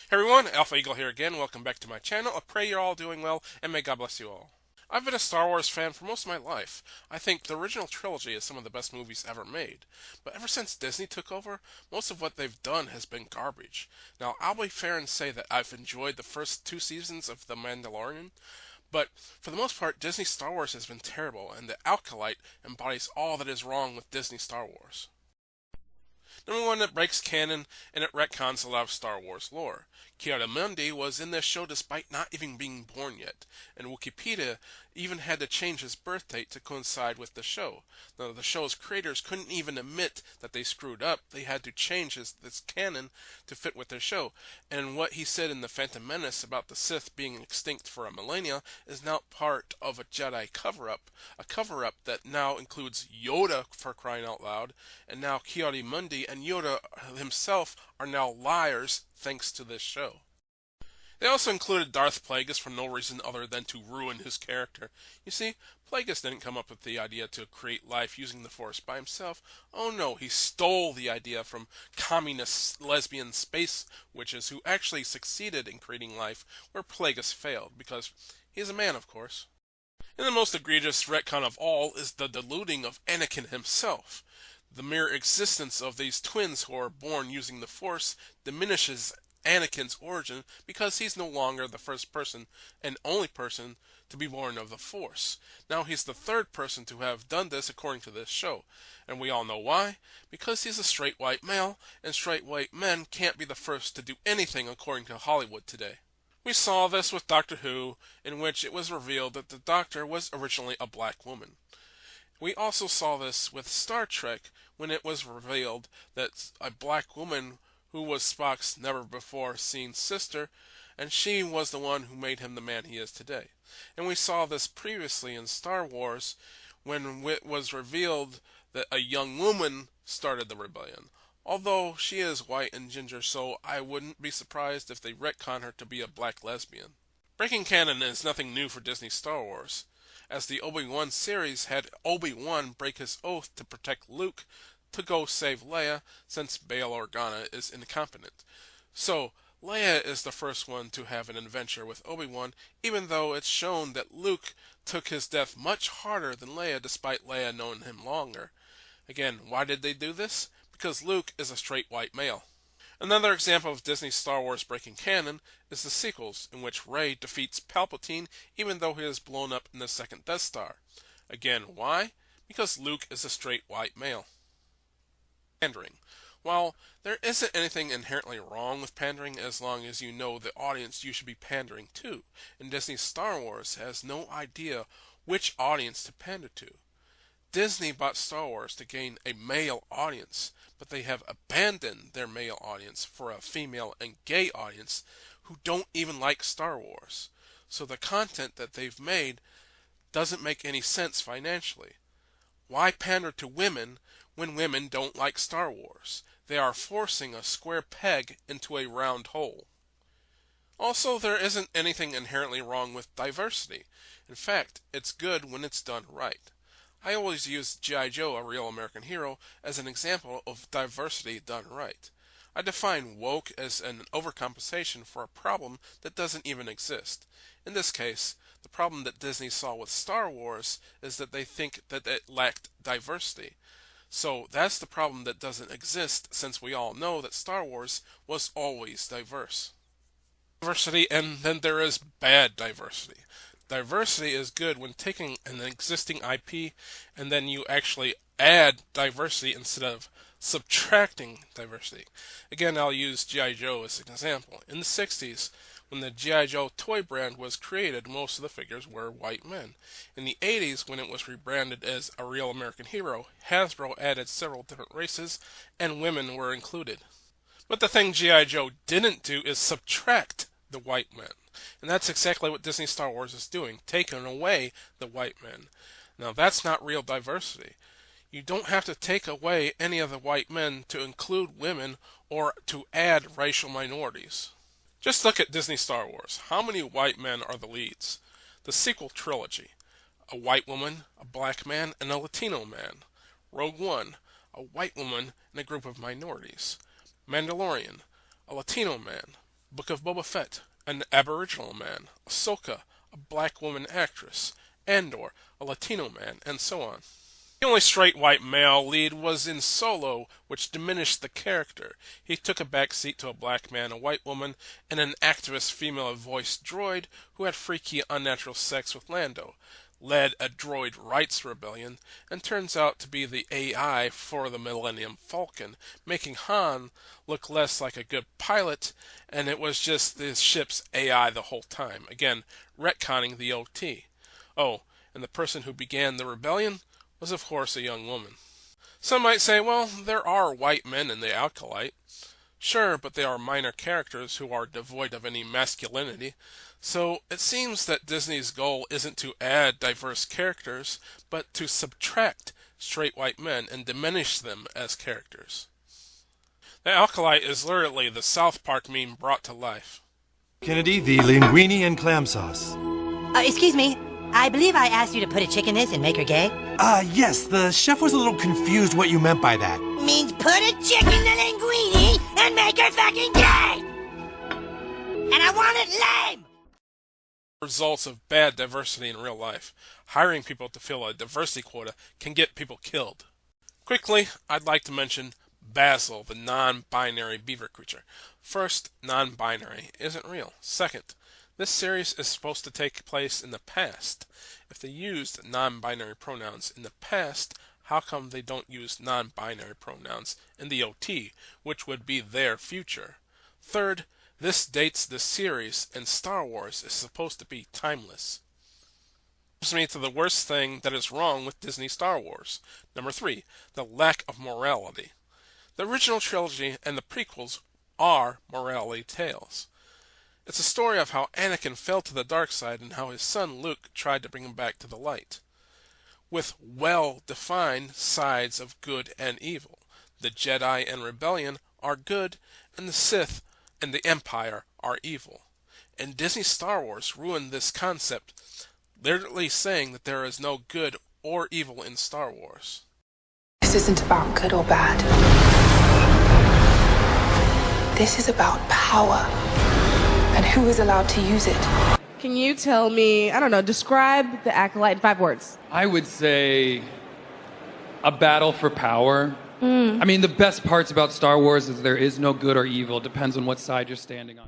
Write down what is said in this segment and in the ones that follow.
Hey everyone, Alpha Eagle here again. Welcome back to my channel. I pray you're all doing well, and may God bless you all. I've been a Star Wars fan for most of my life. I think the original trilogy is some of the best movies ever made. But ever since Disney took over, most of what they've done has been garbage. Now, I'll be fair and say that I've enjoyed the first two seasons of The Mandalorian, but for the most part, Disney Star Wars has been terrible, and the Acolyte embodies all that is wrong with Disney Star Wars. Number one, it breaks canon and it retcons a lot of Star Wars lore. Mundi was in this show despite not even being born yet, and Wikipedia even had to change his birth date to coincide with the show. Now, the show's creators couldn't even admit that they screwed up. They had to change this canon to fit with their show. And what he said in The Phantom Menace about the Sith being extinct for a millennia is now part of a Jedi cover-up, a cover-up that now includes Yoda, for crying out loud, and now Mundi and Yoda himself are now liars thanks to this show. They also included Darth Plagueis for no reason other than to ruin his character. You see, Plagueis didn't come up with the idea to create life using the Force by himself. Oh no, he stole the idea from communist lesbian space witches who actually succeeded in creating life where Plagueis failed, because he's a man, of course. And the most egregious retcon of all is the deluding of Anakin himself. The mere existence of these twins who are born using the Force diminishes Anakin's origin because he's no longer the first person and only person to be born of the Force. Now he's the third person to have done this according to this show. And we all know why. Because he's a straight white male, and straight white men can't be the first to do anything according to Hollywood today. We saw this with Doctor Who, in which it was revealed that the Doctor was originally a black woman. We also saw this with Star Trek when it was revealed that a black woman who was Spock's never-before-seen sister, and she was the one who made him the man he is today. And we saw this previously in Star Wars when it was revealed that a young woman started the rebellion. Although she is white and ginger, so I wouldn't be surprised if they retcon her to be a black lesbian. Breaking canon is nothing new for Disney Star Wars, as the Obi-Wan series had Obi-Wan break his oath to protect Luke to go save Leia, since Bail Organa is incompetent. So, Leia is the first one to have an adventure with Obi-Wan, even though it's shown that Luke took his death much harder than Leia despite Leia knowing him longer. Again, why did they do this? Because Luke is a straight white male. Another example of Disney Star Wars breaking canon is the sequels, in which Rey defeats Palpatine even though he is blown up in the second Death Star. Again, why? Because Luke is a straight white male. Pandering. While there isn't anything inherently wrong with pandering as long as you know the audience you should be pandering to, and Disney Star Wars has no idea which audience to pander to. Disney bought Star Wars to gain a male audience, but they have abandoned their male audience for a female and gay audience who don't even like Star Wars. So the content that they've made doesn't make any sense financially. Why pander to women when women don't like Star Wars? They are forcing a square peg into a round hole. Also, there isn't anything inherently wrong with diversity. In fact, it's good when it's done right. I always use G.I. Joe, A Real American Hero, as an example of diversity done right. I define woke as an overcompensation for a problem that doesn't even exist. In this case, the problem that Disney saw with Star Wars is that they think that it lacked diversity. So that's the problem that doesn't exist, since we all know that Star Wars was always diverse. Diversity, and then there is bad diversity. Diversity is good when taking an existing IP and then you actually add diversity instead of subtracting diversity. Again, I'll use G.I. Joe as an example. In the 60s, when the G.I. Joe toy brand was created, most of the figures were white men. In the 80s, when it was rebranded as A Real American Hero, Hasbro added several different races, and women were included. But the thing G.I. Joe didn't do is subtract the white men. And that's exactly what Disney Star Wars is doing, taking away the white men. Now that's not real diversity. You don't have to take away any of the white men to include women or to add racial minorities. Just look at Disney Star Wars. How many white men are the leads? The sequel trilogy: a white woman, a black man, and a Latino man. Rogue One: a white woman and a group of minorities. Mandalorian: a Latino man. Book of Boba Fett, an Aboriginal man, Ahsoka, a black woman actress, Andor, a Latino man, and so on. The only straight white male lead was in Solo, which diminished the character. He took a back seat to a black man, a white woman, and an activist female voiced droid who had freaky, unnatural sex with Lando, led a droid rights rebellion, and turns out to be the AI for the Millennium Falcon, making Han look less like a good pilot, and it was just the ship's AI the whole time. Again, retconning the OT. Oh, and the person who began the rebellion was, of course, a young woman. Some might say, well, there are white men in the Acolyte. Sure, but they are minor characters who are devoid of any masculinity. So it seems that Disney's goal isn't to add diverse characters, but to subtract straight white men and diminish them as characters. The Acolyte is literally the South Park meme brought to life. Kennedy, the linguine and clam sauce. Excuse me. I believe I asked you to put a chick in this and make her gay. Yes, the chef was a little confused what you meant by that. Means put a chick in the linguine and make her fucking gay! And I want it lame! Results of bad diversity in real life. Hiring people to fill a diversity quota can get people killed. Quickly, I'd like to mention Basil, the non-binary beaver creature. First, non-binary isn't real. Second, this series is supposed to take place in the past. If they used non-binary pronouns in the past, how come they don't use non-binary pronouns in the OT, which would be their future? Third, this dates the series, and Star Wars is supposed to be timeless. This brings me to the worst thing that is wrong with Disney Star Wars. Number 3, the lack of morality. The original trilogy and the prequels are morality tales. It's a story of how Anakin fell to the dark side and how his son Luke tried to bring him back to the light. With well-defined sides of good and evil. The Jedi and Rebellion are good, and the Sith and the Empire are evil. And Disney Star Wars ruined this concept, literally saying that there is no good or evil in Star Wars. This isn't about good or bad. This is about power. And who is allowed to use it? Can you tell me, I don't know, describe the Acolyte in 5 words? I would say a battle for power. I mean, the best parts about Star Wars is there is no good or evil. It depends on what side you're standing on.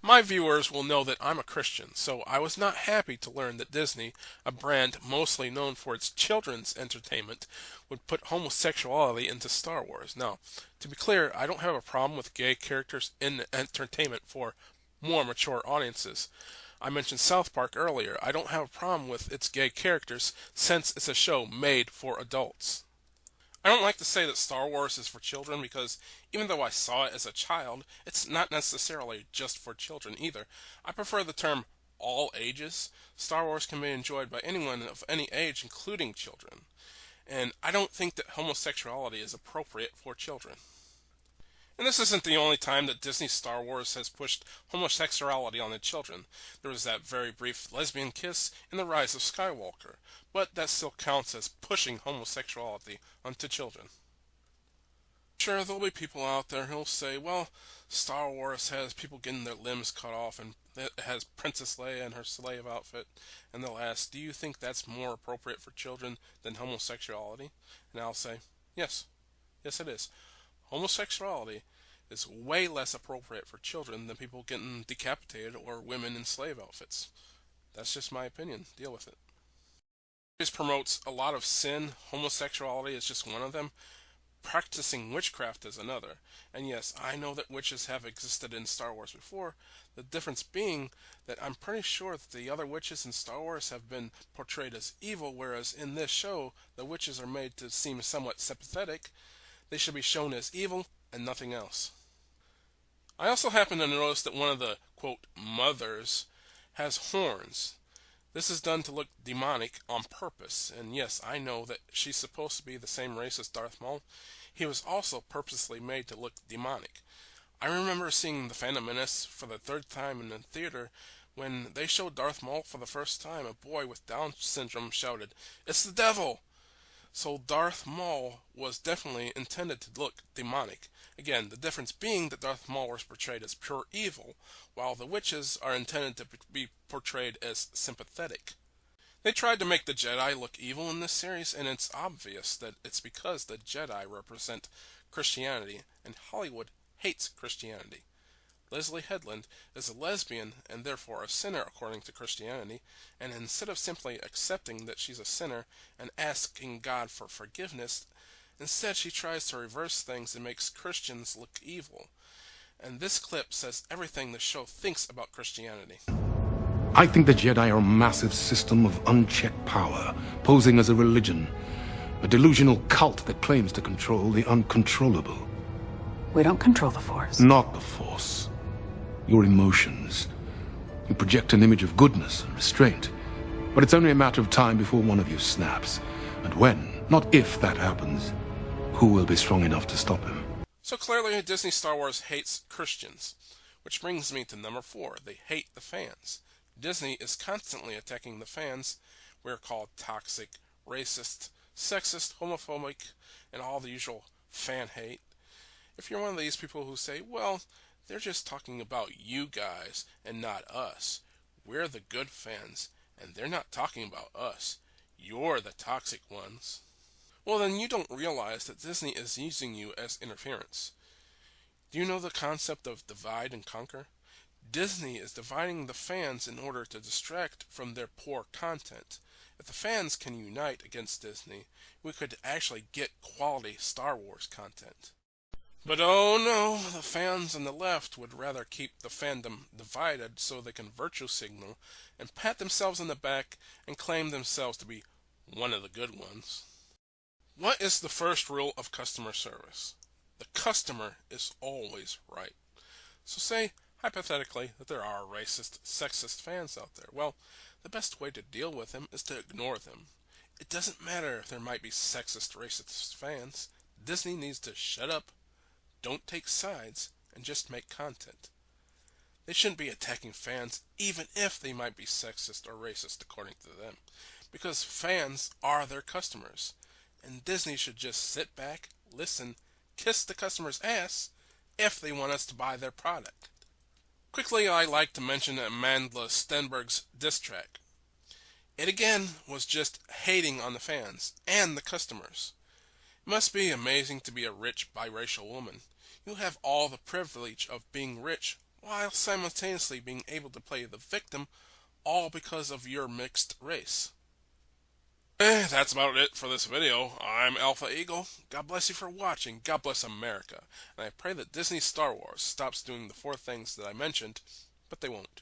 My viewers will know that I'm a Christian, so I was not happy to learn that Disney, a brand mostly known for its children's entertainment, would put homosexuality into Star Wars. Now, to be clear, I don't have a problem with gay characters in entertainment for more mature audiences. I mentioned South Park earlier. I don't have a problem with its gay characters since it's a show made for adults. I don't like to say that Star Wars is for children because even though I saw it as a child, it's not necessarily just for children either. I prefer the term all ages. Star Wars can be enjoyed by anyone of any age, including children. And I don't think that homosexuality is appropriate for children. And this isn't the only time that Disney Star Wars has pushed homosexuality on the children. There was that very brief lesbian kiss in The Rise of Skywalker, but that still counts as pushing homosexuality onto children. Sure, there'll be people out there who'll say, well, Star Wars has people getting their limbs cut off, and it has Princess Leia in her slave outfit, and they'll ask, do you think that's more appropriate for children than homosexuality? And I'll say, yes. Yes, it is. Homosexuality is way less appropriate for children than people getting decapitated or women in slave outfits. That's just my opinion. Deal with it. This promotes a lot of sin. Homosexuality is just one of them. Practicing witchcraft is another. And yes, I know that witches have existed in Star Wars before. The difference being that I'm pretty sure that the other witches in Star Wars have been portrayed as evil, whereas in this show, the witches are made to seem somewhat sympathetic. They should be shown as evil and nothing else. I also happen to notice that one of the, quote, mothers has horns. This is done to look demonic on purpose, and yes, I know that she's supposed to be the same race as Darth Maul. He was also purposely made to look demonic. I remember seeing The Phantom Menace for the 3rd time in the theater. When they showed Darth Maul for the first time, a boy with Down syndrome shouted, "It's the devil!" So Darth Maul was definitely intended to look demonic. Again, the difference being that Darth Maul was portrayed as pure evil, while the witches are intended to be portrayed as sympathetic. They tried to make the Jedi look evil in this series, and it's obvious that it's because the Jedi represent Christianity, and Hollywood hates Christianity. Leslie Headland is a lesbian and therefore a sinner according to Christianity, and instead of simply accepting that she's a sinner and asking God for forgiveness, instead she tries to reverse things and makes Christians look evil. And this clip says everything the show thinks about Christianity. I think the Jedi are a massive system of unchecked power, posing as a religion. A delusional cult that claims to control the uncontrollable. We don't control the Force. Not the Force. Your emotions. You project an image of goodness and restraint. But it's only a matter of time before one of you snaps. And when, not if that happens, who will be strong enough to stop him? So clearly Disney Star Wars hates Christians. Which brings me to number 4. They hate the fans. Disney is constantly attacking the fans. We're called toxic, racist, sexist, homophobic, and all the usual fan hate. If you're one of these people who say, well, they're just talking about you guys and not us. We're the good fans, and they're not talking about us. You're the toxic ones. Well, then you don't realize that Disney is using you as interference. Do you know the concept of divide and conquer? Disney is dividing the fans in order to distract from their poor content. If the fans can unite against Disney, we could actually get quality Star Wars content. But oh no, the fans on the left would rather keep the fandom divided so they can virtue signal and pat themselves on the back and claim themselves to be one of the good ones. What is the first rule of customer service? The customer is always right. So say, hypothetically, that there are racist, sexist fans out there. Well, the best way to deal with them is to ignore them. It doesn't matter if there might be sexist, racist fans. Disney needs to shut up, don't take sides, and just make content. They shouldn't be attacking fans, even if they might be sexist or racist according to them, because fans are their customers, and Disney should just sit back, listen, kiss the customer's ass if they want us to buy their product. Quickly, I like to mention Amandla Stenberg's diss track. It again was just hating on the fans and the customers. It must be amazing to be a rich biracial woman. You have all the privilege of being rich while simultaneously being able to play the victim, all because of your mixed race. That's about it for this video. I'm Alpha Eagle. God bless you for watching. God bless America. And I pray that Disney Star Wars stops doing the 4 things that I mentioned, but they won't.